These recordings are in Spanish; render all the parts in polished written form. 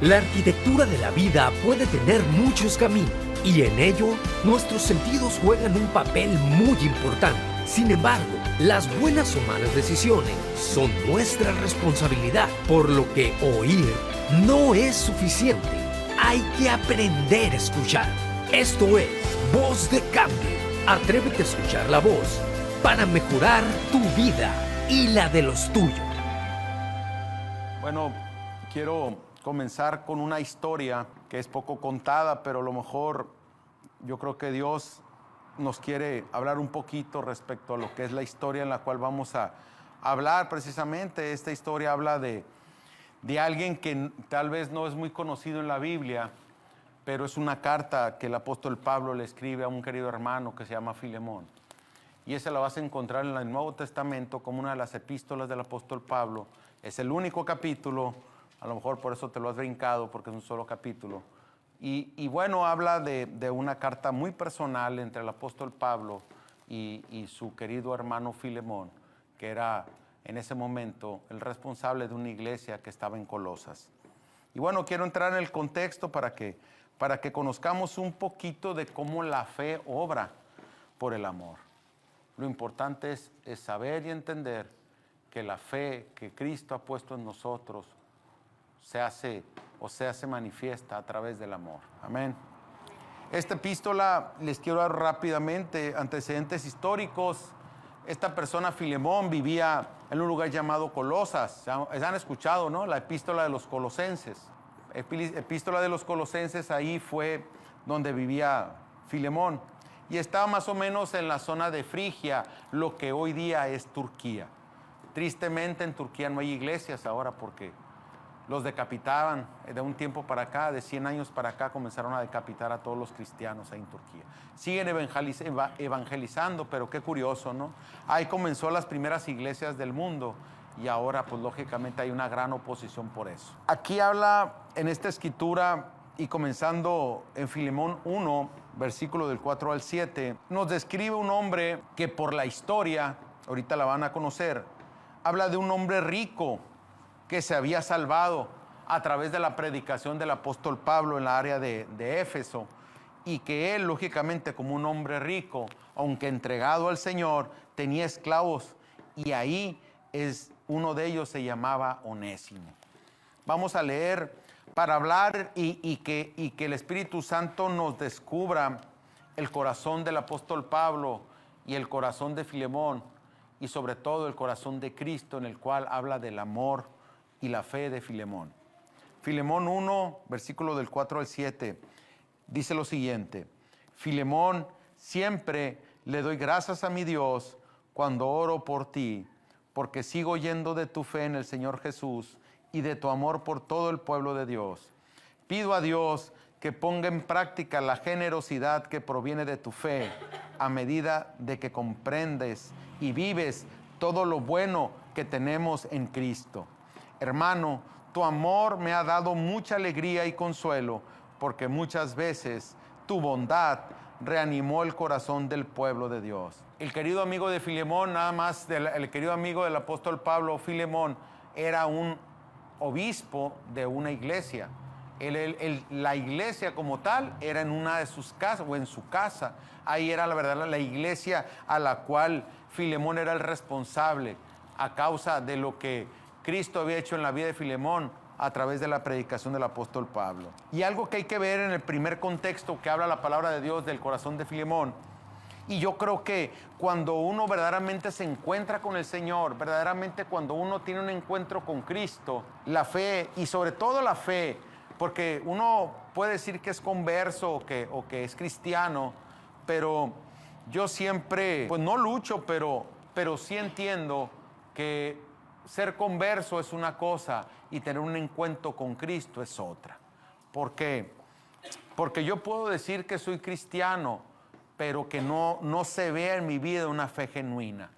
La arquitectura de la vida puede tener muchos caminos y en ello nuestros sentidos juegan un papel muy importante. Sin embargo, las buenas o malas decisiones son nuestra responsabilidad, por lo que oír no es suficiente. Hay que aprender a escuchar. Esto es Voz de Cambio. Atrévete a escuchar la voz para mejorar tu vida y la de los tuyos. Bueno, quiero comenzar con una historia que es poco contada, pero a lo mejor yo creo que Dios nos quiere hablar un poquito respecto a lo que es la historia en la cual vamos a hablar precisamente. Esta historia habla de alguien que tal vez no es muy conocido en la Biblia, pero es una carta que el apóstol Pablo le escribe a un querido hermano que se llama Filemón. Y esa la vas a encontrar en el Nuevo Testamento como una de las epístolas del apóstol Pablo. Es el único capítulo, a lo mejor por eso te lo has brincado, porque es un solo capítulo. Y bueno, habla de una carta muy personal entre el apóstol Pablo y su querido hermano Filemón, que era en ese momento el responsable de una iglesia que estaba en Colosas. Y bueno, quiero entrar en el contexto para que conozcamos un poquito de cómo la fe obra por el amor. Lo importante es saber y entender que la fe que Cristo ha puesto en nosotros se hace manifiesta a través del amor. Amén. Esta epístola les quiero dar rápidamente antecedentes históricos. Esta persona, Filemón, vivía en un lugar llamado Colosas. Han escuchado, ¿no? La epístola de los Colosenses. Epístola de los Colosenses, ahí fue donde vivía Filemón. Y estaba más o menos en la zona de Frigia, lo que hoy día es Turquía. Tristemente en Turquía no hay iglesias ahora porque los decapitaban de un tiempo para acá, de 100 años para acá, comenzaron a decapitar a todos los cristianos ahí en Turquía. Siguen evangelizando, pero qué curioso, ¿no? Ahí comenzó las primeras iglesias del mundo y ahora, pues lógicamente hay una gran oposición por eso. Aquí habla en esta escritura y comenzando en Filemón 1, versículo del 4 al 7, nos describe un hombre que por la historia, ahorita la van a conocer, habla de un hombre rico que se había salvado a través de la predicación del apóstol Pablo en la área de Éfeso, y que él, lógicamente, como un hombre rico, aunque entregado al Señor, tenía esclavos, y ahí uno de ellos se llamaba Onésimo. Vamos a leer para hablar y que el Espíritu Santo nos descubra el corazón del apóstol Pablo y el corazón de Filemón, y sobre todo el corazón de Cristo, en el cual habla del amor y la fe de Filemón. Filemón 1, versículo del 4 al 7, dice lo siguiente: Filemón, siempre le doy gracias a mi Dios cuando oro por ti, porque sigo oyendo de tu fe en el Señor Jesús y de tu amor por todo el pueblo de Dios. Pido a Dios que ponga en práctica la generosidad que proviene de tu fe, a medida de que comprendes y vives todo lo bueno que tenemos en Cristo. Hermano, tu amor me ha dado mucha alegría y consuelo, porque muchas veces tu bondad reanimó el corazón del pueblo de Dios. El querido amigo de Filemón, nada más, el querido amigo del apóstol Pablo, Filemón, era un obispo de una iglesia. La iglesia como tal era en una de sus casas o en su casa. Ahí era la verdad la iglesia a la cual Filemón era el responsable a causa de lo que Cristo había hecho en la vida de Filemón a través de la predicación del apóstol Pablo. Y algo que hay que ver en el primer contexto que habla la palabra de Dios del corazón de Filemón. Y yo creo que cuando uno verdaderamente se encuentra con el Señor, verdaderamente cuando uno tiene un encuentro con Cristo, la fe, y sobre todo la fe, porque uno puede decir que es converso o que es cristiano, pero yo siempre, pues no lucho, pero sí entiendo que ser converso es una cosa y tener un encuentro con Cristo es otra. ¿Por qué? Porque yo puedo decir que soy cristiano, pero que no se vea en mi vida una fe genuina.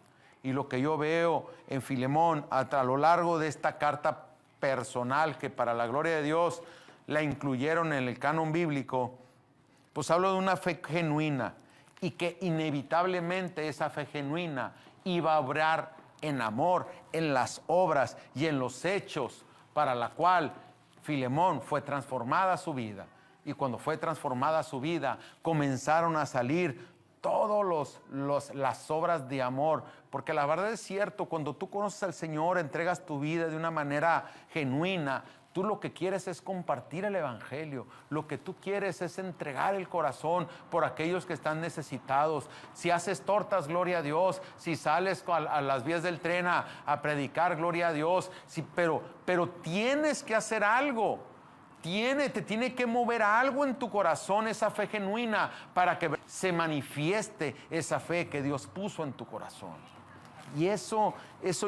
Y lo que yo veo en Filemón a lo largo de esta carta personal, que para la gloria de Dios la incluyeron en el canon bíblico, pues hablo de una fe genuina, y que inevitablemente esa fe genuina iba a obrar en amor, en las obras y en los hechos, para la cual Filemón fue transformada su vida. Y cuando fue transformada su vida, comenzaron a salir todas las obras de amor. Porque la verdad es cierto, cuando tú conoces al Señor, entregas tu vida de una manera genuina, tú lo que quieres es compartir el Evangelio. Lo que tú quieres es entregar el corazón por aquellos que están necesitados. Si haces tortas, gloria a Dios. Si sales a las vías del tren a predicar, gloria a Dios. Pero tienes que hacer algo. Te tiene que mover algo en tu corazón, esa fe genuina, para que se manifieste esa fe que Dios puso en tu corazón. Y eso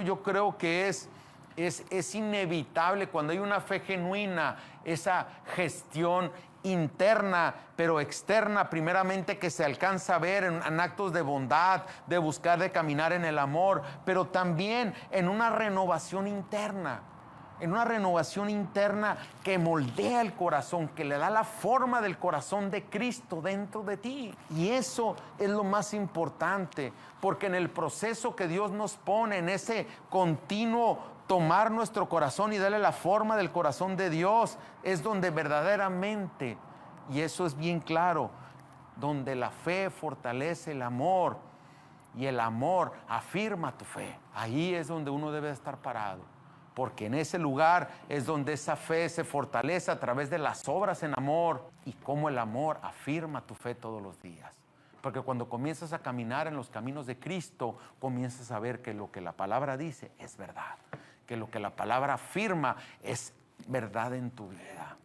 yo creo que es inevitable cuando hay una fe genuina, esa gestión interna, pero externa, primeramente, que se alcanza a ver en actos de bondad, de buscar, de caminar en el amor, pero también en una renovación interna. En una renovación interna que moldea el corazón, que le da la forma del corazón de Cristo dentro de ti. Y eso es lo más importante, porque en el proceso que Dios nos pone, en ese continuo tomar nuestro corazón y darle la forma del corazón de Dios, es donde verdaderamente, y eso es bien claro, donde la fe fortalece el amor y el amor afirma tu fe. Ahí es donde uno debe estar parado. Porque en ese lugar es donde esa fe se fortalece a través de las obras en amor y cómo el amor afirma tu fe todos los días. Porque cuando comienzas a caminar en los caminos de Cristo, comienzas a ver que lo que la palabra dice es verdad, que lo que la palabra afirma es verdad en tu vida.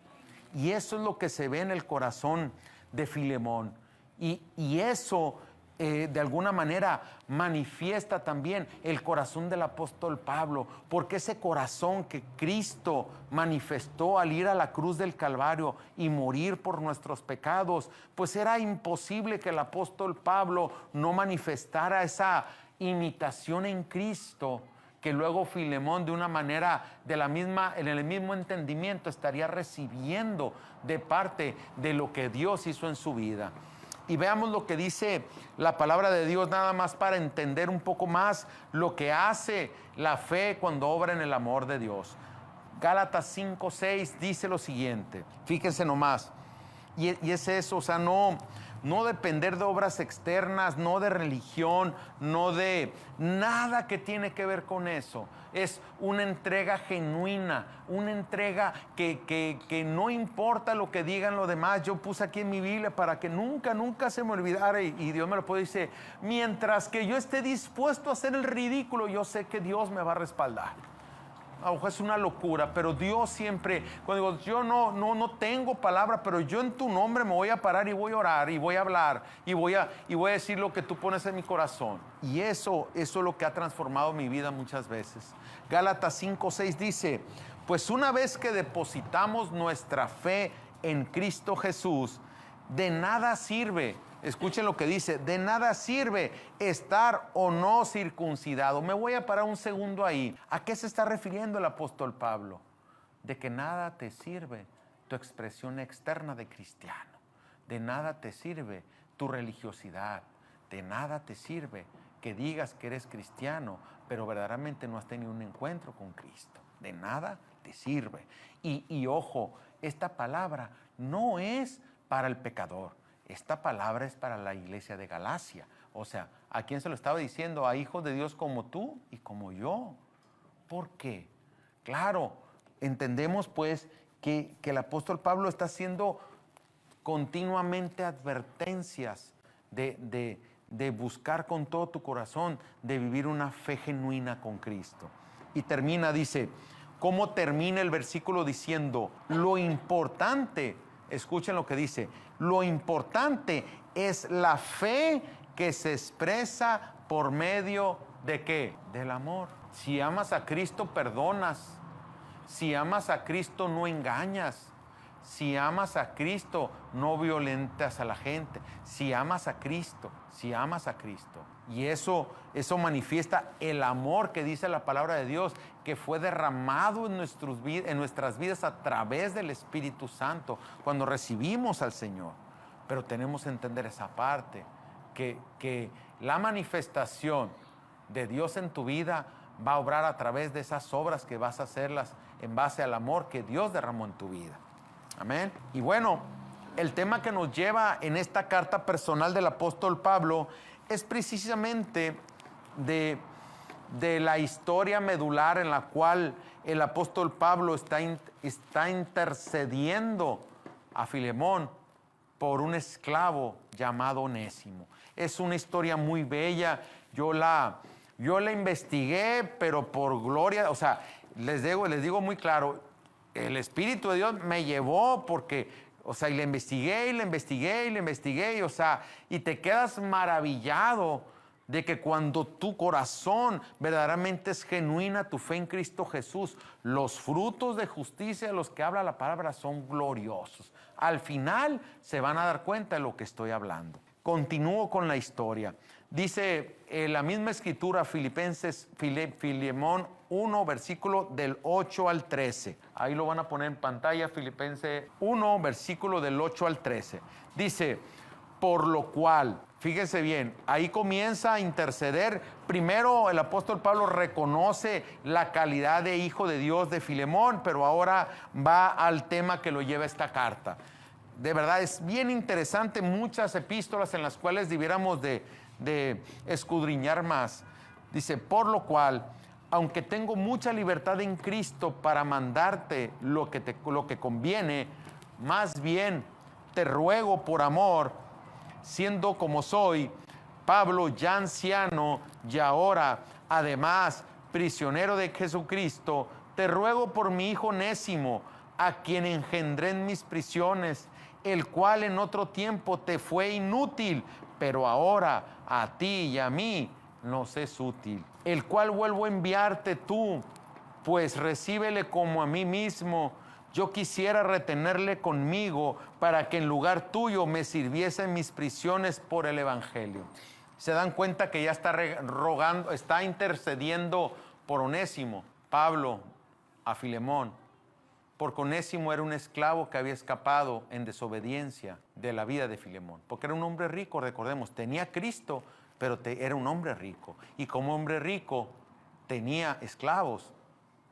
Y eso es lo que se ve en el corazón de Filemón. Y eso de alguna manera manifiesta también el corazón del apóstol Pablo, porque ese corazón que Cristo manifestó al ir a la cruz del Calvario y morir por nuestros pecados, pues era imposible que el apóstol Pablo no manifestara esa imitación en Cristo, que luego Filemón de una manera en el mismo entendimiento estaría recibiendo de parte de lo que Dios hizo en su vida. Y veamos lo que dice la palabra de Dios, nada más para entender un poco más lo que hace la fe cuando obra en el amor de Dios. Gálatas 5:6 dice lo siguiente, fíjense nomás, y es eso, o sea, no depender de obras externas, no de religión, no de nada que tiene que ver con eso. Es una entrega genuina, una entrega que no importa lo que digan los demás. Yo puse aquí en mi Biblia para que nunca se me olvidara, y Dios me lo puede decir, mientras que yo esté dispuesto a hacer el ridículo, yo sé que Dios me va a respaldar. A lo mejor es una locura, pero Dios siempre, cuando digo, yo no tengo palabra, pero yo en tu nombre me voy a parar y voy a orar y voy a hablar y voy a decir lo que tú pones en mi corazón. Y eso es lo que ha transformado mi vida muchas veces. Gálatas 5:6 dice, pues una vez que depositamos nuestra fe en Cristo Jesús, de nada sirve. Escuchen lo que dice, de nada sirve estar o no circuncidado. Me voy a parar un segundo ahí. ¿A qué se está refiriendo el apóstol Pablo? De que nada te sirve tu expresión externa de cristiano. De nada te sirve tu religiosidad. De nada te sirve que digas que eres cristiano, pero verdaderamente no has tenido un encuentro con Cristo. De nada te sirve. Y ojo, esta palabra no es para el pecador. Esta palabra es para la iglesia de Galacia. O sea, ¿a quién se lo estaba diciendo? A hijos de Dios como tú y como yo. ¿Por qué? Claro, entendemos pues que el apóstol Pablo está haciendo continuamente advertencias de buscar con todo tu corazón, de vivir una fe genuina con Cristo. Y termina, dice, ¿cómo termina el versículo diciendo? Lo importante, escuchen lo que dice, lo importante es la fe que se expresa por medio ¿de qué? Del amor. Si amas a Cristo, perdonas. Si amas a Cristo, no engañas. Si amas a Cristo, no violentas a la gente. Si amas a Cristo. Y eso manifiesta el amor que dice la palabra de Dios, que fue derramado en nuestras vidas a través del Espíritu Santo cuando recibimos al Señor. Pero tenemos que entender esa parte, que la manifestación de Dios en tu vida va a obrar a través de esas obras que vas a hacerlas en base al amor que Dios derramó en tu vida. Amén. Y bueno, el tema que nos lleva en esta carta personal del apóstol Pablo es precisamente de la historia medular en la cual el apóstol Pablo está intercediendo a Filemón por un esclavo llamado Onésimo. Es una historia muy bella. Yo la investigué, pero por gloria, o sea, les digo muy claro, el Espíritu de Dios me llevó porque, o sea, y la investigué, o sea, y te quedas maravillado de que cuando tu corazón verdaderamente es genuina, tu fe en Cristo Jesús, los frutos de justicia de los que habla la palabra son gloriosos. Al final se van a dar cuenta de lo que estoy hablando. Continúo con la historia. Dice la misma escritura, Filemón 1, versículo del 8 al 13. Ahí lo van a poner en pantalla, Filipenses 1, versículo del 8 al 13. Dice, por lo cual, fíjense bien, ahí comienza a interceder. Primero el apóstol Pablo reconoce la calidad de hijo de Dios de Filemón, pero ahora va al tema que lo lleva esta carta. De verdad es bien interesante, muchas epístolas en las cuales debiéramos de escudriñar más. Dice, por lo cual, aunque tengo mucha libertad en Cristo para mandarte lo que conviene, más bien te ruego por amor, siendo como soy, Pablo, ya anciano y ahora, además, prisionero de Jesucristo, te ruego por mi hijo Onésimo, a quien engendré en mis prisiones, el cual en otro tiempo te fue inútil, pero ahora a ti y a mí nos es útil. El cual vuelvo a enviarte tú, pues recíbele como a mí mismo. Yo quisiera retenerle conmigo para que en lugar tuyo me sirviese en mis prisiones por el evangelio. Se dan cuenta que ya está rogando, está intercediendo por Onésimo, Pablo, a Filemón. Porque Onésimo era un esclavo que había escapado en desobediencia de la vida de Filemón. Porque era un hombre rico, recordemos, tenía a Cristo, pero era un hombre rico. Y como hombre rico tenía esclavos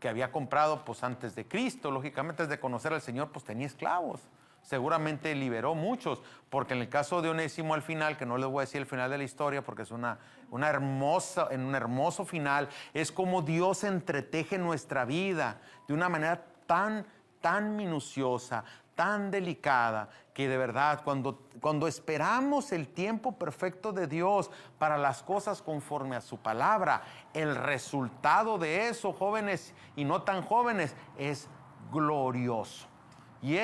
que había comprado pues antes de Cristo. Lógicamente, antes de conocer al Señor, pues tenía esclavos. Seguramente liberó muchos, porque en el caso de Onésimo al final, que no les voy a decir el final de la historia porque es un hermoso final, es como Dios entreteje nuestra vida de una manera tan minuciosa, tan delicada, que de verdad cuando esperamos el tiempo perfecto de Dios para las cosas conforme a su palabra, el resultado de eso, jóvenes y no tan jóvenes, es glorioso. Y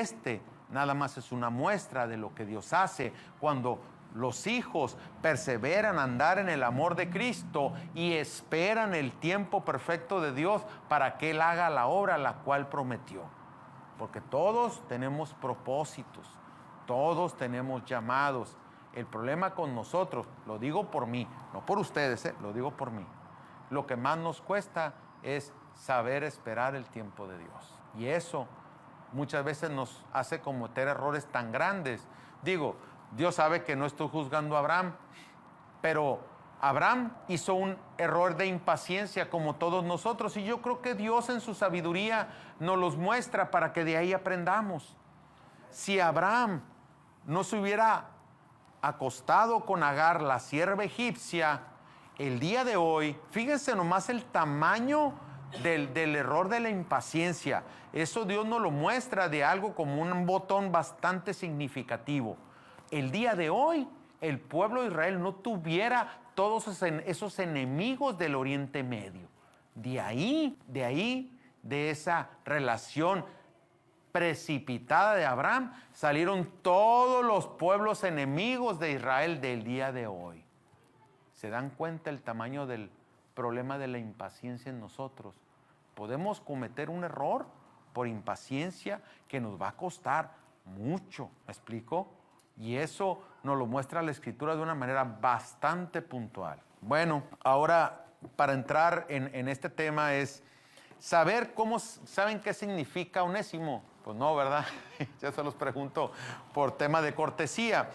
nada más es una muestra de lo que Dios hace cuando los hijos perseveran a andar en el amor de Cristo y esperan el tiempo perfecto de Dios para que Él haga la obra la cual prometió. Porque todos tenemos propósitos, todos tenemos llamados. El problema con nosotros, lo digo por mí, no por ustedes, lo digo por mí. Lo que más nos cuesta es saber esperar el tiempo de Dios. Y eso muchas veces nos hace cometer errores tan grandes. Digo, Dios sabe que no estoy juzgando a Abraham, pero Abraham hizo un error de impaciencia como todos nosotros, y yo creo que Dios en su sabiduría nos los muestra para que de ahí aprendamos. Si Abraham no se hubiera acostado con Agar, la sierva egipcia, el día de hoy, fíjense nomás el tamaño del error de la impaciencia. Eso Dios nos lo muestra de algo como un botón bastante significativo. El día de hoy, el pueblo de Israel no tuviera todos esos enemigos del Oriente Medio. De esa relación precipitada de Abraham, salieron todos los pueblos enemigos de Israel del día de hoy. ¿Se dan cuenta el tamaño del problema de la impaciencia en nosotros? Podemos cometer un error por impaciencia que nos va a costar mucho, ¿me explico? Y eso nos lo muestra la Escritura de una manera bastante puntual. Bueno, ahora para entrar en este tema es saber ¿saben qué significa Onésimo? Pues no, ¿verdad? Ya se los pregunto por tema de cortesía.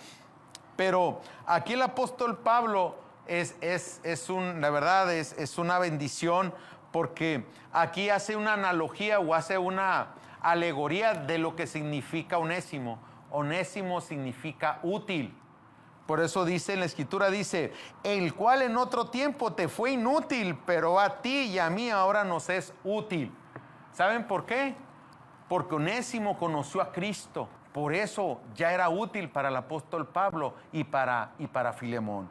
Pero aquí el apóstol Pablo la verdad, es una bendición, porque aquí hace una analogía o hace una alegoría de lo que significa Onésimo. Onésimo significa útil. Por eso dice en la Escritura, dice, el cual en otro tiempo te fue inútil, pero a ti y a mí ahora nos es útil. ¿Saben por qué? Porque Onésimo conoció a Cristo. Por eso ya era útil para el apóstol Pablo y para Filemón.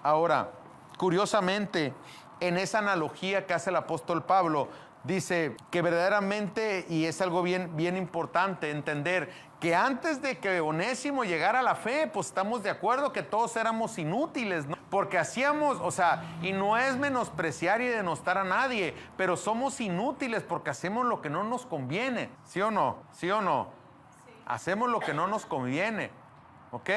Ahora, curiosamente, en esa analogía que hace el apóstol Pablo, dice que verdaderamente, y es algo bien importante entender, que antes de que Onésimo llegara a la fe, pues estamos de acuerdo que todos éramos inútiles, ¿no? Porque hacíamos, y no es menospreciar y denostar a nadie, pero somos inútiles porque hacemos lo que no nos conviene, ¿sí o no? ¿Sí o no? Sí. Hacemos lo que no nos conviene, ¿ok?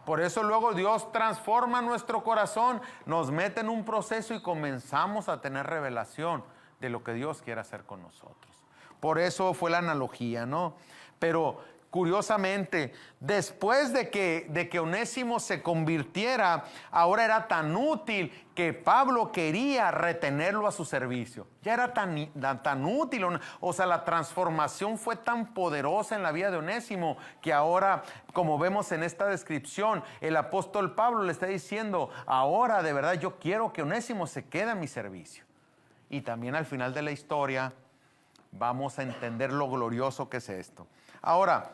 Por eso luego Dios transforma nuestro corazón, nos mete en un proceso y comenzamos a tener revelación de lo que Dios quiere hacer con nosotros. Por eso fue la analogía, ¿no? Pero curiosamente, después de que Onésimo se convirtiera, ahora era tan útil que Pablo quería retenerlo a su servicio. Ya era tan útil, la transformación fue tan poderosa en la vida de Onésimo que ahora, como vemos en esta descripción, el apóstol Pablo le está diciendo, ahora de verdad yo quiero que Onésimo se quede a mi servicio. Y también al final de la historia vamos a entender lo glorioso que es esto. Ahora,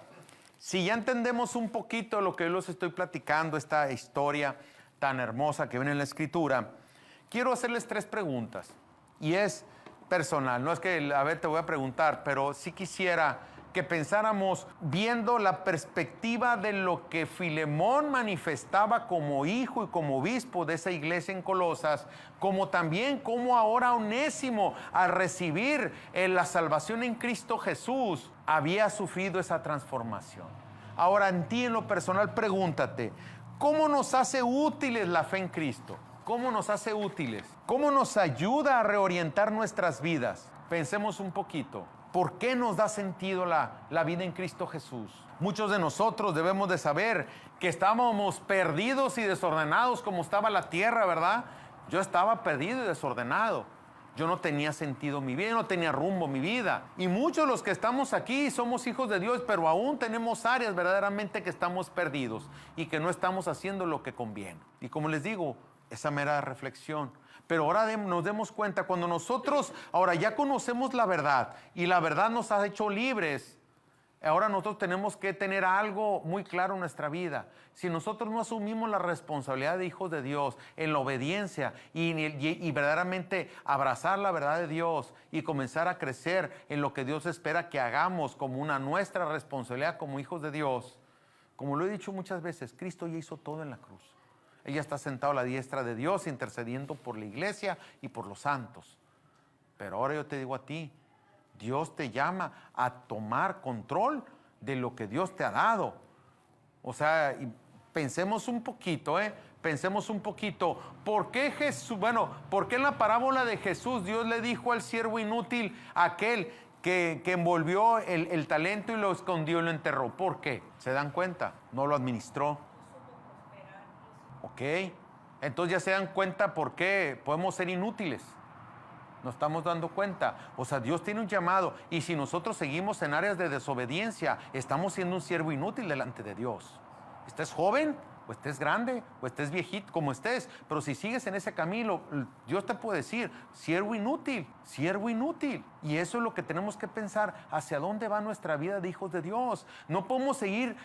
si ya entendemos un poquito lo que yo les estoy platicando, esta historia tan hermosa que viene en la Escritura, quiero hacerles 3 preguntas. Y es personal, no es que, a ver, te voy a preguntar, pero sí quisiera que pensáramos viendo la perspectiva de lo que Filemón manifestaba como hijo y como obispo de esa iglesia en Colosas, como también como ahora Onésimo, al recibir la salvación en Cristo Jesús, había sufrido esa transformación. Ahora, en ti, en lo personal, pregúntate, ¿cómo nos hace útiles la fe en Cristo? ¿Cómo nos hace útiles? ¿Cómo nos ayuda a reorientar nuestras vidas? Pensemos un poquito. ¿Por qué nos da sentido la vida en Cristo Jesús? Muchos de nosotros debemos de saber que estábamos perdidos y desordenados como estaba la tierra, ¿verdad? Yo estaba perdido y desordenado. Yo no tenía sentido mi vida, no tenía rumbo mi vida. Y muchos de los que estamos aquí somos hijos de Dios, pero aún tenemos áreas verdaderamente que estamos perdidos y que no estamos haciendo lo que conviene. Y como les digo, esa mera reflexión. Pero ahora nos demos cuenta, cuando nosotros ahora ya conocemos la verdad y la verdad nos ha hecho libres, ahora nosotros tenemos que tener algo muy claro en nuestra vida. Si nosotros no asumimos la responsabilidad de hijos de Dios en la obediencia y verdaderamente abrazar la verdad de Dios y comenzar a crecer en lo que Dios espera que hagamos como una nuestra responsabilidad como hijos de Dios, como lo he dicho muchas veces, Cristo ya hizo todo en la cruz. Ella está sentado a la diestra de Dios, intercediendo por la iglesia y por los santos. Pero ahora yo te digo a ti, Dios te llama a tomar control de lo que Dios te ha dado. Y pensemos un poquito, Pensemos un poquito. ¿Por qué por qué en la parábola de Jesús Dios le dijo al siervo inútil, aquel que envolvió el talento y lo escondió y lo enterró? ¿Por qué? ¿Se dan cuenta? No lo administró. Ok, entonces ya se dan cuenta por qué podemos ser inútiles. Nos estamos dando cuenta. Dios tiene un llamado y si nosotros seguimos en áreas de desobediencia, estamos siendo un siervo inútil delante de Dios. ¿Estés joven? O estés grande, o estés viejito, como estés, pero si sigues en ese camino, Dios te puede decir, siervo inútil, siervo inútil. Y eso es lo que tenemos que pensar, hacia dónde va nuestra vida de hijos de Dios. No podemos seguir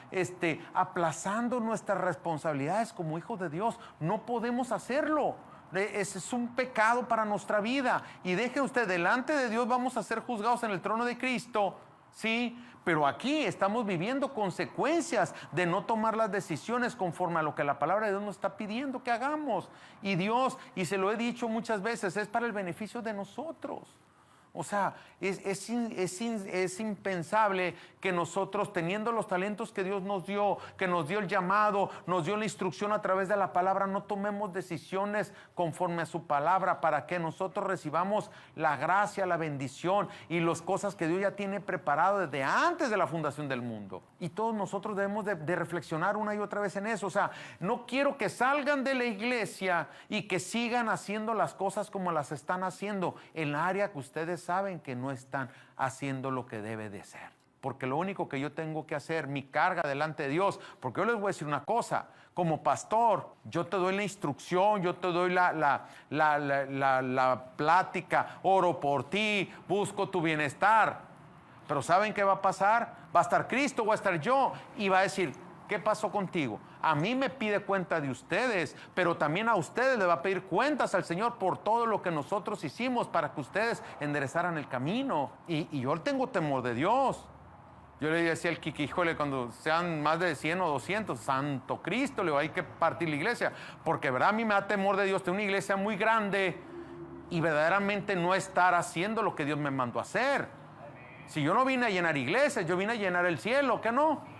aplazando nuestras responsabilidades como hijos de Dios, no podemos hacerlo. Ese es un pecado para nuestra vida. Y deje usted, delante de Dios vamos a ser juzgados en el trono de Cristo, sí, pero aquí estamos viviendo consecuencias de no tomar las decisiones conforme a lo que la palabra de Dios nos está pidiendo que hagamos. Y Dios, y se lo he dicho muchas veces, es para el beneficio de nosotros. O sea, es impensable que nosotros, teniendo los talentos que Dios nos dio, que nos dio el llamado, nos dio la instrucción a través de la palabra, no tomemos decisiones conforme a su palabra para que nosotros recibamos la gracia, la bendición y las cosas que Dios ya tiene preparado desde antes de la fundación del mundo. Y todos nosotros debemos de reflexionar una y otra vez en eso. O sea, no quiero que salgan de la iglesia y que sigan haciendo las cosas como las están haciendo en la área que ustedes saben que no están haciendo lo que debe de ser. Porque lo único que yo tengo que hacer, mi carga delante de Dios, porque yo les voy a decir una cosa, como pastor, yo te doy la instrucción, yo te doy la plática, oro por ti, busco tu bienestar. Pero ¿saben qué va a pasar? Va a estar Cristo, va a estar yo, y va a decir, ¿qué pasó contigo? A mí me pide cuenta de ustedes, pero también a ustedes le va a pedir cuentas al Señor por todo lo que nosotros hicimos para que ustedes enderezaran el camino. Y yo tengo temor de Dios. Yo le decía al Kiki, híjole, cuando sean más de 100 o 200, santo Cristo, le digo, hay que partir la iglesia. Porque, ¿verdad? A mí me da temor de Dios tener una iglesia muy grande y verdaderamente no estar haciendo lo que Dios me mandó a hacer. Si yo no vine a llenar iglesias, yo vine a llenar el cielo, ¿qué no?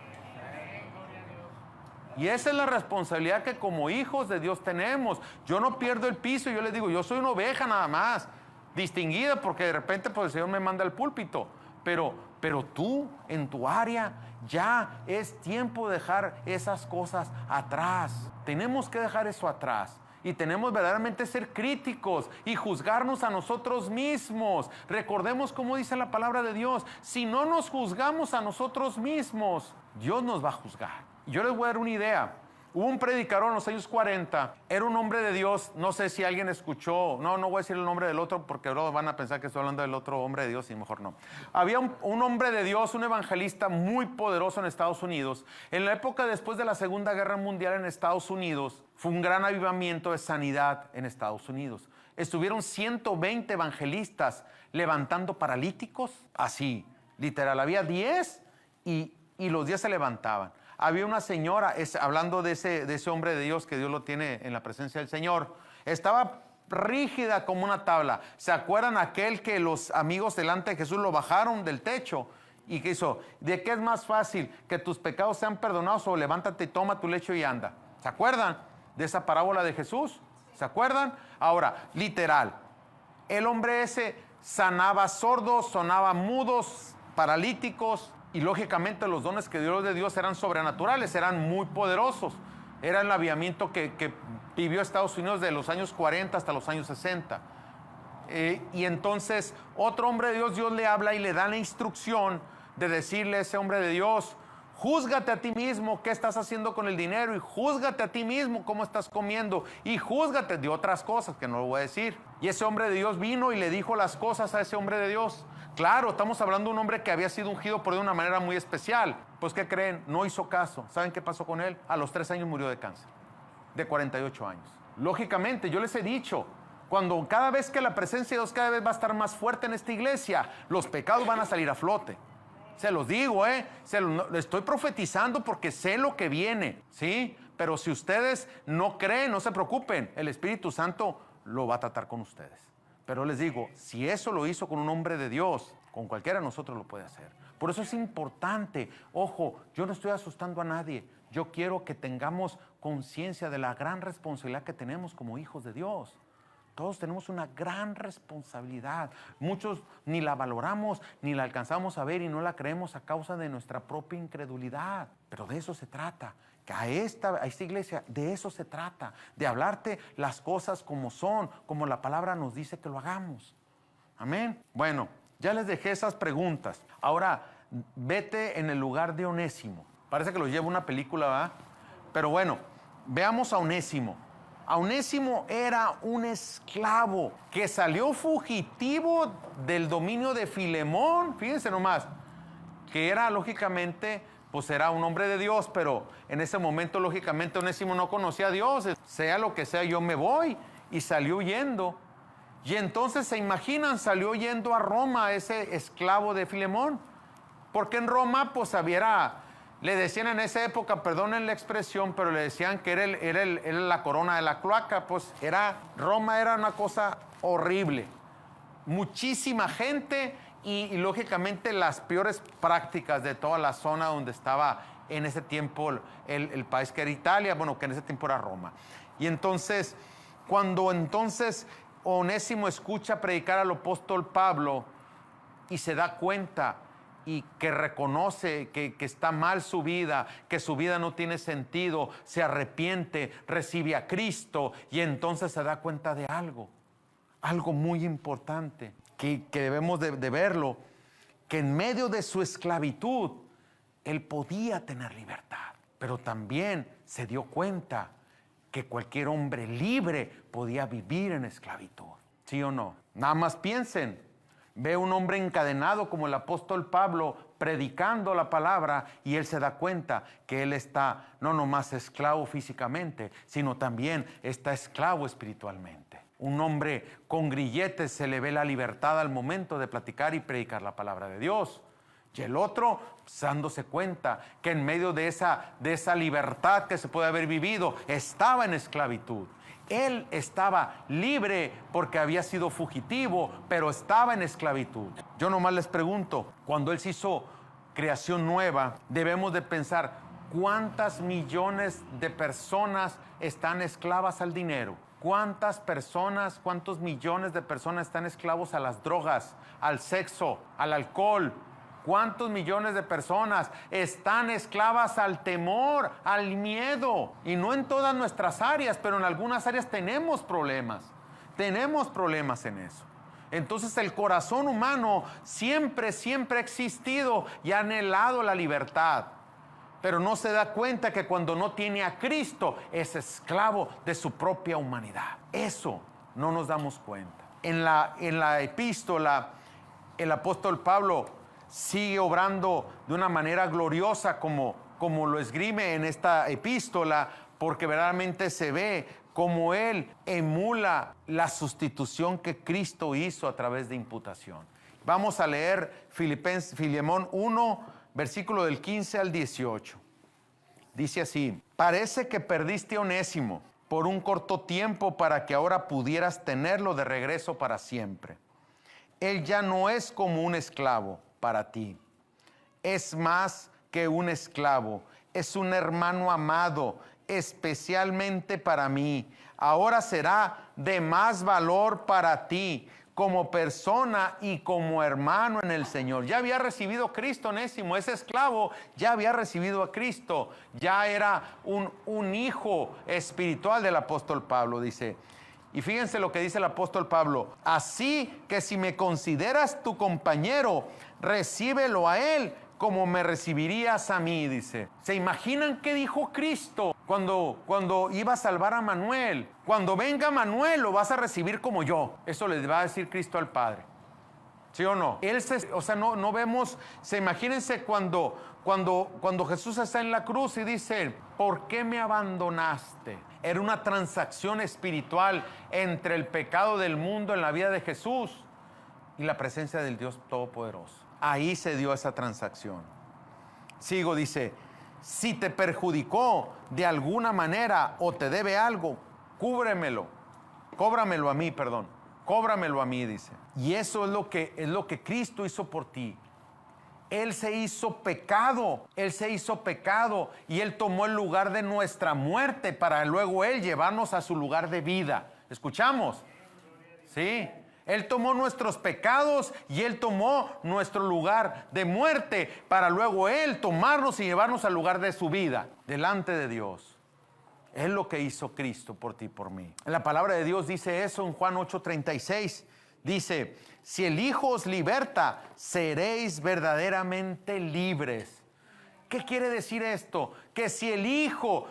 Y esa es la responsabilidad que como hijos de Dios tenemos. Yo no pierdo el piso, yo les digo, yo soy una oveja nada más, distinguida porque de repente pues el Señor me manda al púlpito. Pero tú, en tu área, ya es tiempo de dejar esas cosas atrás. Tenemos que dejar eso atrás. Y tenemos verdaderamente ser críticos y juzgarnos a nosotros mismos. Recordemos cómo dice la palabra de Dios. Si no nos juzgamos a nosotros mismos, Dios nos va a juzgar. Yo les voy a dar una idea. Hubo un predicador en los años 40, era un hombre de Dios, no sé si alguien escuchó, no voy a decir el nombre del otro porque luego van a pensar que estoy hablando del otro hombre de Dios y mejor no. Había un hombre de Dios, un evangelista muy poderoso en Estados Unidos. En la época después de la Segunda Guerra Mundial en Estados Unidos, fue un gran avivamiento de sanidad en Estados Unidos. Estuvieron 120 evangelistas levantando paralíticos, así, literal, había 10 y los 10 se levantaban. Había una señora, hablando de ese hombre de Dios que Dios lo tiene en la presencia del Señor, estaba rígida como una tabla. ¿Se acuerdan aquel que los amigos delante de Jesús lo bajaron del techo? ¿Y qué hizo? ¿De qué es más fácil? ¿Que tus pecados sean perdonados o levántate y toma tu lecho y anda? ¿Se acuerdan de esa parábola de Jesús? ¿Se acuerdan? Ahora, literal, el hombre ese sanaba sordos, sonaba mudos, paralíticos. Y lógicamente los dones que Dios de Dios eran sobrenaturales, eran muy poderosos. Era el avivamiento que vivió Estados Unidos de los años 40 hasta los años 60. Y entonces otro hombre de Dios, Dios le habla y le da la instrucción de decirle a ese hombre de Dios, júzgate a ti mismo qué estás haciendo con el dinero y júzgate a ti mismo cómo estás comiendo y júzgate de otras cosas que no lo voy a decir. Y ese hombre de Dios vino y le dijo las cosas a ese hombre de Dios. Claro, estamos hablando de un hombre que había sido ungido por de una manera muy especial. Pues, ¿qué creen? No hizo caso. ¿Saben qué pasó con él? A los 3 años murió de cáncer, de 48 años. Lógicamente, yo les he dicho, cuando cada vez que la presencia de Dios cada vez va a estar más fuerte en esta iglesia, los pecados van a salir a flote. Se los digo, estoy profetizando porque sé lo que viene, ¿sí? Pero si ustedes no creen, no se preocupen, el Espíritu Santo lo va a tratar con ustedes. Pero les digo, si eso lo hizo con un hombre de Dios, con cualquiera de nosotros lo puede hacer. Por eso es importante, ojo, yo no estoy asustando a nadie. Yo quiero que tengamos conciencia de la gran responsabilidad que tenemos como hijos de Dios. Todos tenemos una gran responsabilidad. Muchos ni la valoramos, ni la alcanzamos a ver y no la creemos a causa de nuestra propia incredulidad. Pero de eso se trata. Que a esta iglesia, de eso se trata. De hablarte las cosas como son, como la palabra nos dice que lo hagamos. Amén. Bueno, ya les dejé esas preguntas. Ahora, vete en el lugar de Onésimo. Parece que los lleva una película, ¿verdad? Pero bueno, veamos a Onésimo. Onésimo era un esclavo que salió fugitivo del dominio de Filemón, fíjense nomás, que era lógicamente, pues era un hombre de Dios, pero en ese momento lógicamente Onésimo no conocía a Dios, sea lo que sea, yo me voy, y salió huyendo. Y entonces se imaginan, salió yendo a Roma ese esclavo de Filemón, porque en Roma pues le decían en esa época, perdonen la expresión, pero le decían que era la corona de la cloaca. Pues Roma era una cosa horrible. muchísima gente y lógicamente las peores prácticas de toda la zona donde estaba en ese tiempo el país que era Italia, bueno, que en ese tiempo era Roma. Y entonces, cuando entonces Onésimo escucha predicar al apóstol Pablo y se da cuenta y que reconoce que está mal su vida, que su vida no tiene sentido, se arrepiente, recibe a Cristo y entonces se da cuenta de algo muy importante que debemos de verlo, que en medio de su esclavitud él podía tener libertad, pero también se dio cuenta que cualquier hombre libre podía vivir en esclavitud. ¿Sí o no? Nada más piensen. Ve un hombre encadenado como el apóstol Pablo predicando la palabra y él se da cuenta que él está no nomás esclavo físicamente, sino también está esclavo espiritualmente. Un hombre con grilletes se le ve la libertad al momento de platicar y predicar la palabra de Dios. Y el otro, dándose cuenta que en medio de esa libertad que se puede haber vivido, estaba en esclavitud. Él estaba libre porque había sido fugitivo, pero estaba en esclavitud. Yo nomás les pregunto, cuando Él se hizo creación nueva, debemos de pensar, ¿cuántas millones de personas están esclavas al dinero? ¿Cuántas personas, cuántos millones de personas están esclavos a las drogas, al sexo, al alcohol? ¿Cuántos millones de personas están esclavas al temor, al miedo? Y no en todas nuestras áreas, pero en algunas áreas tenemos problemas. Tenemos problemas en eso. Entonces el corazón humano siempre ha existido y ha anhelado la libertad. Pero no se da cuenta que cuando no tiene a Cristo es esclavo de su propia humanidad. Eso no nos damos cuenta. En la epístola, el apóstol Pablo sigue obrando de una manera gloriosa como lo esgrime en esta epístola, porque verdaderamente se ve como él emula la sustitución que Cristo hizo a través de imputación. Vamos a leer Filemón 1, versículo del 15 al 18. Dice así: parece que perdiste a Onésimo por un corto tiempo para que ahora pudieras tenerlo de regreso para siempre. Él ya no es como un esclavo para ti. Es más que un esclavo, es un hermano amado, especialmente para mí. Ahora será de más valor para ti como persona y como hermano en el Señor. Ya había recibido a Cristo, Onésimo, ese esclavo ya había recibido a Cristo, ya era un hijo espiritual del apóstol Pablo, dice. Y fíjense lo que dice el apóstol Pablo: así que si me consideras tu compañero, recíbelo a él como me recibirías a mí, dice. ¿Se imaginan qué dijo Cristo cuando iba a salvar a Manuel? Cuando venga Manuel lo vas a recibir como yo. Eso le va a decir Cristo al Padre. ¿Sí o no? No vemos, imagínense cuando Jesús está en la cruz y dice: ¿por qué me abandonaste? Era una transacción espiritual entre el pecado del mundo en la vida de Jesús y la presencia del Dios Todopoderoso. Ahí se dio esa transacción. Sigo, dice: si te perjudicó de alguna manera o te debe algo, cóbramelo a mí, dice. Y eso es lo que Cristo hizo por ti. Él se hizo pecado y Él tomó el lugar de nuestra muerte para luego Él llevarnos a su lugar de vida. ¿Escuchamos? Sí. Él tomó nuestros pecados y Él tomó nuestro lugar de muerte para luego Él tomarnos y llevarnos al lugar de su vida delante de Dios. Es lo que hizo Cristo por ti y por mí. En la palabra de Dios dice eso en Juan 8:36. Dice: si el Hijo os liberta, seréis verdaderamente libres. ¿Qué quiere decir esto? Que si el Hijo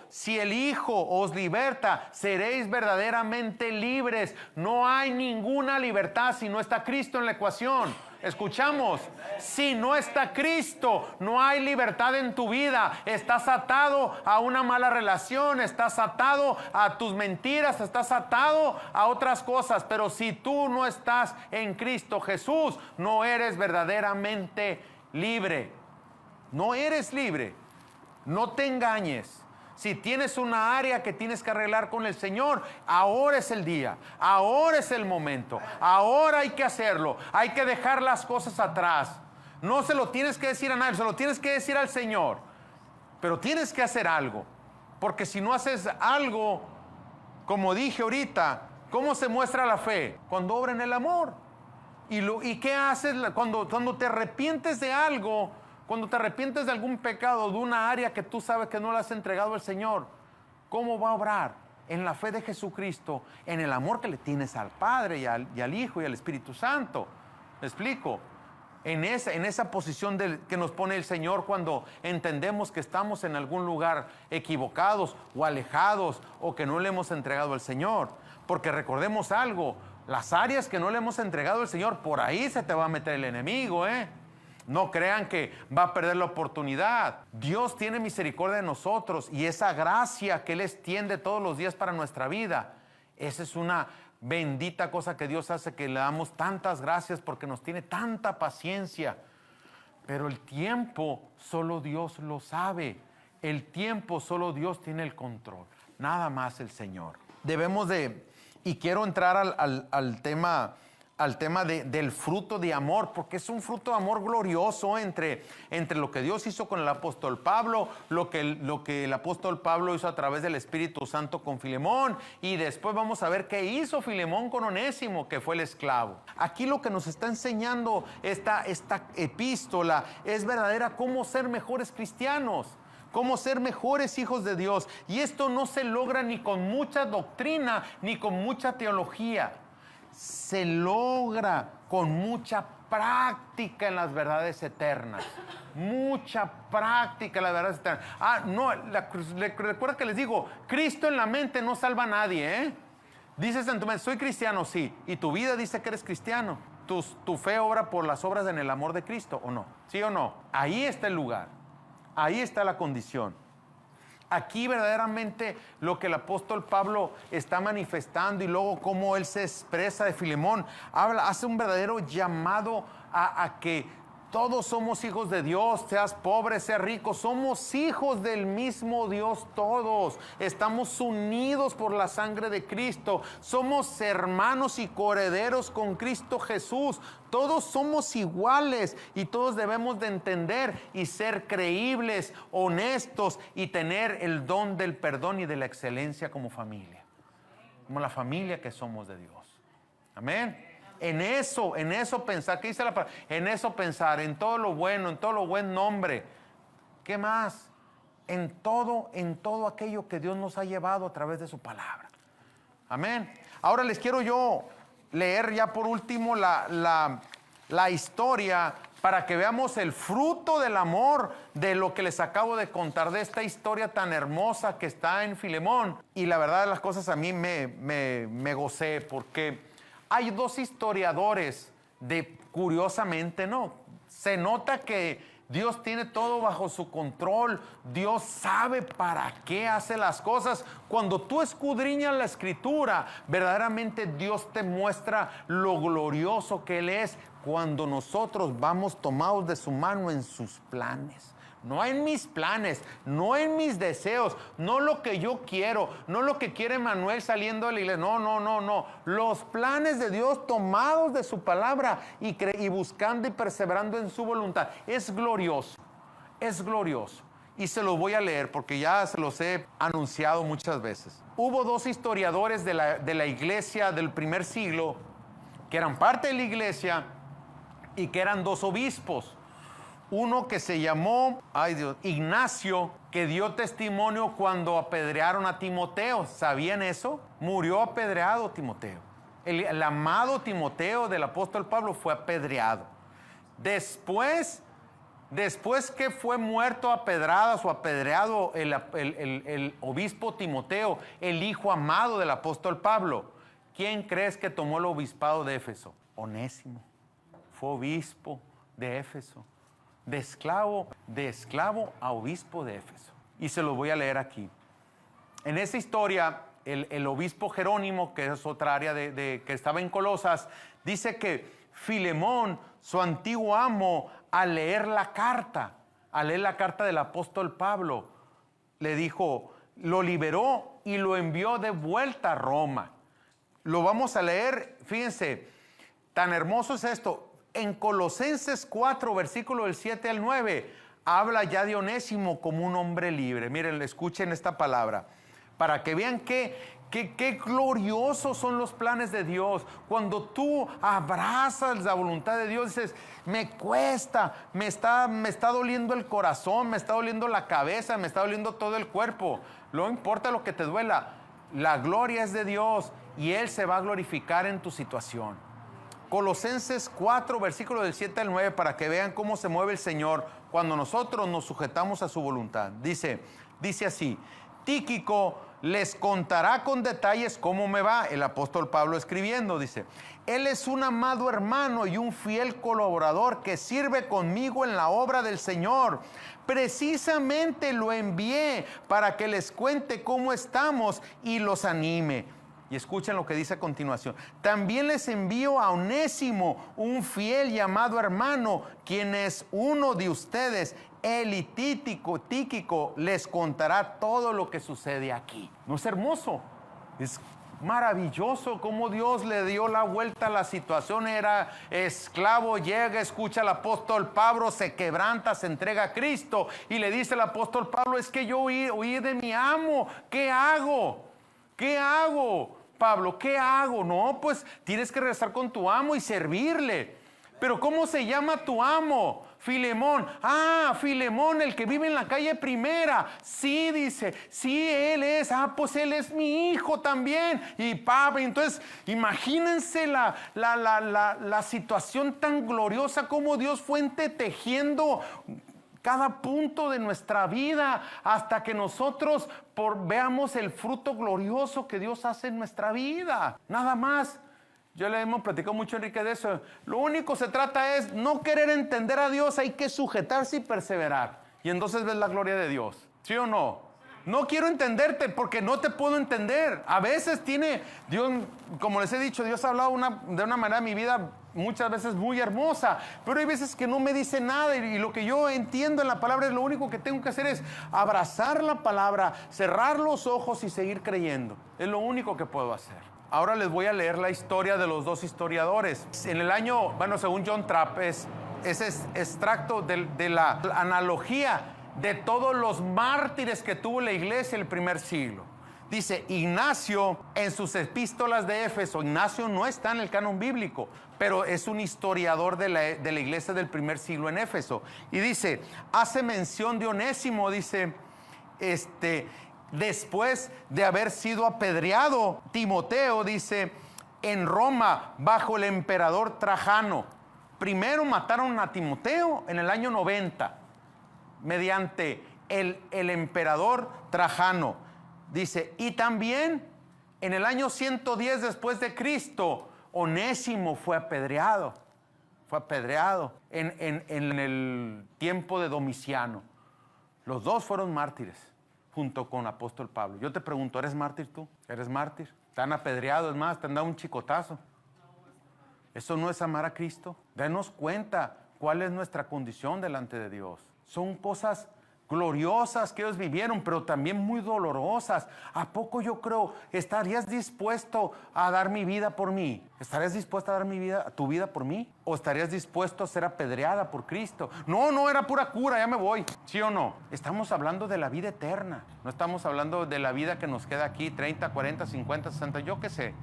os liberta, seréis verdaderamente libres. No hay ninguna libertad si no está Cristo en la ecuación. ¿Escuchamos? Si no está Cristo, no hay libertad en tu vida. Estás atado a una mala relación, estás atado a tus mentiras, estás atado a otras cosas. Pero si tú no estás en Cristo Jesús, no eres verdaderamente libre. No eres libre. No te engañes. Si tienes una área que tienes que arreglar con el Señor, ahora es el día, ahora es el momento, ahora hay que hacerlo, hay que dejar las cosas atrás. No se lo tienes que decir a nadie, se lo tienes que decir al Señor. Pero tienes que hacer algo, porque si no haces algo, como dije ahorita, ¿cómo se muestra la fe? Cuando obra en el amor. ¿Y qué haces cuando te arrepientes de algo? Cuando te arrepientes de algún pecado, de una área que tú sabes que no le has entregado al Señor, ¿cómo va a obrar? En la fe de Jesucristo, en el amor que le tienes al Padre y al Hijo y al Espíritu Santo. ¿Me explico? En esa posición que nos pone el Señor cuando entendemos que estamos en algún lugar equivocados o alejados o que no le hemos entregado al Señor. Porque recordemos algo, las áreas que no le hemos entregado al Señor, por ahí se te va a meter el enemigo, No crean que va a perder la oportunidad. Dios tiene misericordia de nosotros y esa gracia que Él extiende todos los días para nuestra vida, esa es una bendita cosa que Dios hace, que le damos tantas gracias porque nos tiene tanta paciencia. Pero el tiempo solo Dios lo sabe. El tiempo solo Dios tiene el control. Nada más el Señor. Debemos y quiero entrar al tema del fruto de amor, porque es un fruto de amor glorioso entre lo que Dios hizo con el apóstol Pablo, lo que el apóstol Pablo hizo a través del Espíritu Santo con Filemón, y después vamos a ver qué hizo Filemón con Onésimo, que fue el esclavo. Aquí lo que nos está enseñando esta epístola es verdadera, cómo ser mejores cristianos, cómo ser mejores hijos de Dios, y esto no se logra ni con mucha doctrina, ni con mucha teología. Se logra con mucha práctica en las verdades eternas. Mucha práctica en las verdades eternas. Recuerda que les digo, Cristo en la mente no salva a nadie, Dices en tu mente, soy cristiano, sí. Y tu vida dice que eres cristiano. Tu fe obra por las obras en el amor de Cristo, ¿o no? ¿Sí o no? Ahí está el lugar. Ahí está la condición. Aquí verdaderamente lo que el apóstol Pablo está manifestando y luego cómo él se expresa de Filemón, hace un verdadero llamado a que todos somos hijos de Dios, seas pobre, seas rico, somos hijos del mismo Dios todos. Estamos unidos por la sangre de Cristo, somos hermanos y coherederos con Cristo Jesús. Todos somos iguales y todos debemos de entender y ser creíbles, honestos y tener el don del perdón y de la excelencia como familia, como la familia que somos de Dios. Amén. En eso pensar, ¿qué dice la palabra? En eso pensar, en todo lo bueno, en todo lo buen nombre. ¿Qué más? En todo aquello que Dios nos ha llevado a través de su palabra. Amén. Ahora les quiero yo leer ya por último la historia para que veamos el fruto del amor de lo que les acabo de contar, de esta historia tan hermosa que está en Filemón. Y la verdad de las cosas, a mí me gocé porque hay dos historiadores curiosamente, se nota que Dios tiene todo bajo su control. Dios sabe para qué hace las cosas. Cuando tú escudriñas la Escritura, verdaderamente Dios te muestra lo glorioso que Él es cuando nosotros vamos tomados de su mano en sus planes. No en mis planes, no en mis deseos, no lo que yo quiero, no lo que quiere Manuel saliendo de la iglesia. No. Los planes de Dios tomados de su palabra y buscando y perseverando en su voluntad. Es glorioso, es glorioso. Y se los voy a leer porque ya se los he anunciado muchas veces. Hubo dos historiadores de la iglesia del primer siglo que eran parte de la iglesia y que eran dos obispos. Uno que se llamó, Ignacio, que dio testimonio cuando apedrearon a Timoteo. ¿Sabían eso? Murió apedreado Timoteo. El amado Timoteo del apóstol Pablo fue apedreado. Después que fue muerto a pedradas o apedreado el obispo Timoteo, el hijo amado del apóstol Pablo, ¿quién crees que tomó el obispado de Éfeso? Onésimo. Fue obispo de Éfeso. De esclavo a obispo de Éfeso. Y se lo voy a leer aquí. En esa historia, el obispo Jerónimo, que es otra área que estaba en Colosas, dice que Filemón, su antiguo amo, al leer la carta del apóstol Pablo, le dijo, lo liberó y lo envió de vuelta a Roma. Lo vamos a leer, fíjense, tan hermoso es esto. En Colosenses 4, versículo del 7 al 9, habla ya de Onésimo como un hombre libre. Miren, escuchen esta palabra, para que vean qué gloriosos son los planes de Dios. Cuando tú abrazas la voluntad de Dios, dices, me cuesta, me está doliendo el corazón, me está doliendo la cabeza, me está doliendo todo el cuerpo. No importa lo que te duela, la gloria es de Dios y Él se va a glorificar en tu situación. Colosenses 4, versículo del 7 al 9, para que vean cómo se mueve el Señor cuando nosotros nos sujetamos a su voluntad. Dice así: Tíquico les contará con detalles cómo me va. El apóstol Pablo escribiendo, dice: él es un amado hermano y un fiel colaborador que sirve conmigo en la obra del Señor. Precisamente lo envié para que les cuente cómo estamos y los anime. Y escuchen lo que dice a continuación. También les envío a Onésimo, un fiel y amado hermano, quien es uno de ustedes. Él y Tíquico les contará todo lo que sucede aquí. ¿No es hermoso? Es maravilloso cómo Dios le dio la vuelta a la situación. Era esclavo, llega, escucha al apóstol Pablo, se quebranta, se entrega a Cristo y le dice al apóstol Pablo: es que yo huí de mi amo. ¿Qué hago? ¿Qué hago? Pablo, ¿qué hago? No, pues tienes que regresar con tu amo y servirle. Pero ¿cómo se llama tu amo? Filemón. Ah, Filemón, el que vive en la calle Primera. Sí, dice, sí, él es. Ah, pues él es mi hijo también. Y Pablo, entonces, imagínense la situación tan gloriosa, como Dios fue entretejiendo cada punto de nuestra vida hasta que nosotros veamos el fruto glorioso que Dios hace en nuestra vida. Nada más. Yo le hemos platicado mucho, Enrique, de eso. Lo único se trata es no querer entender a Dios. Hay que sujetarse y perseverar. Y entonces ves la gloria de Dios. ¿Sí o no? No quiero entenderte porque no te puedo entender. A veces Dios, como les he dicho, Dios ha hablado de una manera en mi vida muchas veces muy hermosa, pero hay veces que no me dice nada y lo que yo entiendo en la palabra es lo único que tengo que hacer es abrazar la palabra, cerrar los ojos y seguir creyendo. Es lo único que puedo hacer. Ahora les voy a leer la historia de los dos historiadores. En el año, según John Trapp, es extracto de la analogía de todos los mártires que tuvo la iglesia en el primer siglo. Dice Ignacio en sus epístolas de Éfeso. Ignacio no está en el canon bíblico, pero es un historiador de la iglesia del primer siglo en Éfeso. Y dice, hace mención de Onésimo, dice, después de haber sido apedreado, Timoteo, dice, en Roma bajo el emperador Trajano. Primero mataron a Timoteo en el año 90, mediante el emperador Trajano. Dice, y también en el año 110 después de Cristo, Onésimo fue apedreado. Fue apedreado en el tiempo de Domiciano. Los dos fueron mártires, junto con el apóstol Pablo. Yo te pregunto, ¿eres mártir tú? ¿Eres mártir? ¿Te han apedreado? Es más, te han dado un chicotazo. ¿Eso no es amar a Cristo? Denos cuenta cuál es nuestra condición delante de Dios. Son cosas gloriosas que ellos vivieron, pero también muy dolorosas. ¿A poco yo creo, estarías dispuesto a dar mi vida por mí? ¿Estarías dispuesta a dar tu vida por mí? ¿O estarías dispuesto a ser apedreada por Cristo? No, era pura cura, ya me voy. ¿Sí o no? Estamos hablando de la vida eterna. No estamos hablando de la vida que nos queda aquí, 30, 40, 50, 60, yo qué sé.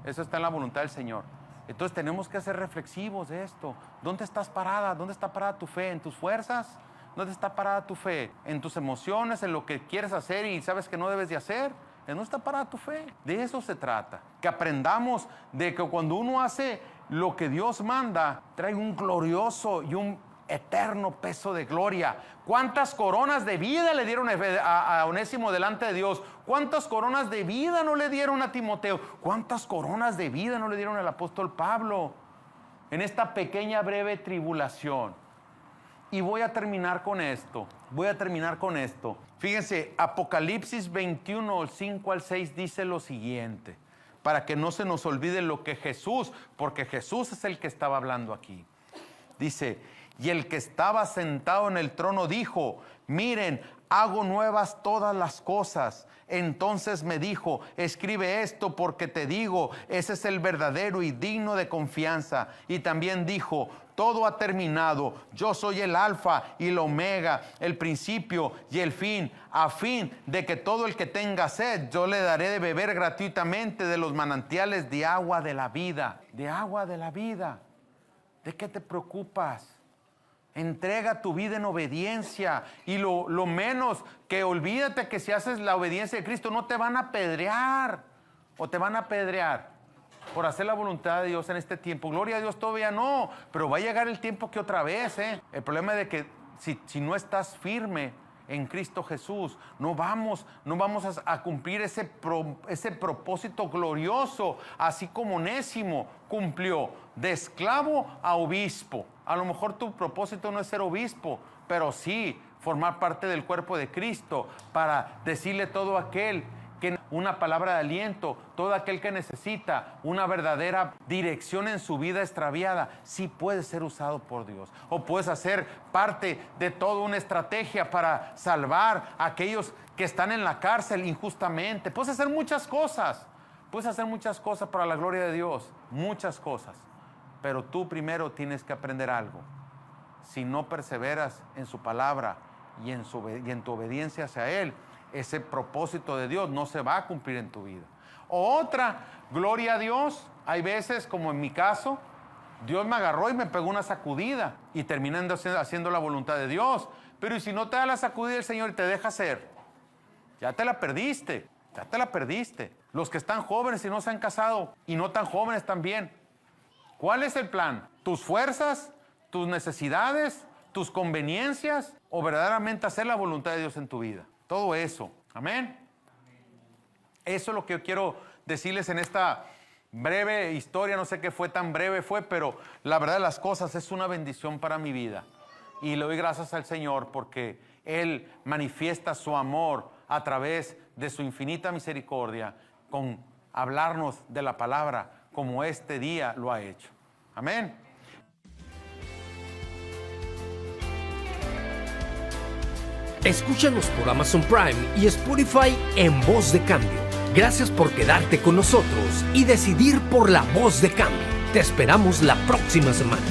Eso está en la voluntad del Señor. Entonces tenemos que ser reflexivos de esto. ¿Dónde estás parada? ¿Dónde está parada tu fe? ¿En tus fuerzas? ¿Dónde está parada tu fe? ¿En tus emociones? ¿En lo que quieres hacer y sabes que no debes de hacer? ¿En dónde está parada tu fe? De eso se trata. Que aprendamos de que cuando uno hace lo que Dios manda, trae un glorioso y un eterno peso de gloria. ¿Cuántas coronas de vida le dieron a Onésimo delante de Dios? ¿Cuántas coronas de vida no le dieron a Timoteo? ¿Cuántas coronas de vida no le dieron al apóstol Pablo? En esta pequeña breve tribulación. Y voy a terminar con esto. Fíjense, Apocalipsis 21, 5 al 6 dice lo siguiente, para que no se nos olvide lo que Jesús, porque Jesús es el que estaba hablando aquí. Dice, Y el que estaba sentado en el trono dijo: miren, hago nuevas todas las cosas. Entonces me dijo: escribe esto, porque te digo, ese es el verdadero y digno de confianza. Y también dijo: todo ha terminado. Yo soy el alfa y el omega, el principio y el fin, a fin de que todo el que tenga sed, yo le daré de beber gratuitamente de los manantiales de agua de la vida. De agua de la vida. ¿De qué te preocupas? Entrega tu vida en obediencia, y lo menos que olvídate que si haces la obediencia de Cristo no te van a apedrear, o te van a apedrear por hacer la voluntad de Dios en este tiempo. Gloria a Dios, todavía no, pero va a llegar el tiempo que otra vez, El problema es de que si no estás firme en Cristo Jesús, no vamos a cumplir ese propósito glorioso, así como Onésimo cumplió de esclavo a obispo. A lo mejor tu propósito no es ser obispo, pero sí formar parte del cuerpo de Cristo, para decirle todo aquel que una palabra de aliento, todo aquel que necesita una verdadera dirección en su vida extraviada, sí puede ser usado por Dios. O puedes hacer parte de toda una estrategia para salvar a aquellos que están en la cárcel injustamente. Puedes hacer muchas cosas. Puedes hacer muchas cosas para la gloria de Dios. Muchas cosas. Pero tú primero tienes que aprender algo. Si no perseveras en su palabra y en tu obediencia hacia Él, ese propósito de Dios no se va a cumplir en tu vida. O otra, gloria a Dios, hay veces, como en mi caso, Dios me agarró y me pegó una sacudida y terminando haciendo la voluntad de Dios. Pero ¿y si no te da la sacudida el Señor y te deja hacer? Ya te la perdiste, ya te la perdiste. Los que están jóvenes y no se han casado, y no tan jóvenes también, ¿cuál es el plan? ¿Tus fuerzas, tus necesidades, tus conveniencias, o verdaderamente hacer la voluntad de Dios en tu vida? Todo eso, amén. Eso es lo que yo quiero decirles en esta breve historia. No sé qué fue tan breve pero la verdad de las cosas es una bendición para mi vida. Y le doy gracias al Señor porque Él manifiesta su amor a través de su infinita misericordia con hablarnos de la palabra como este día lo ha hecho. Amén. Escúchanos por Amazon Prime y Spotify en Voz de Cambio. Gracias por quedarte con nosotros y decidir por la Voz de Cambio. Te esperamos la próxima semana.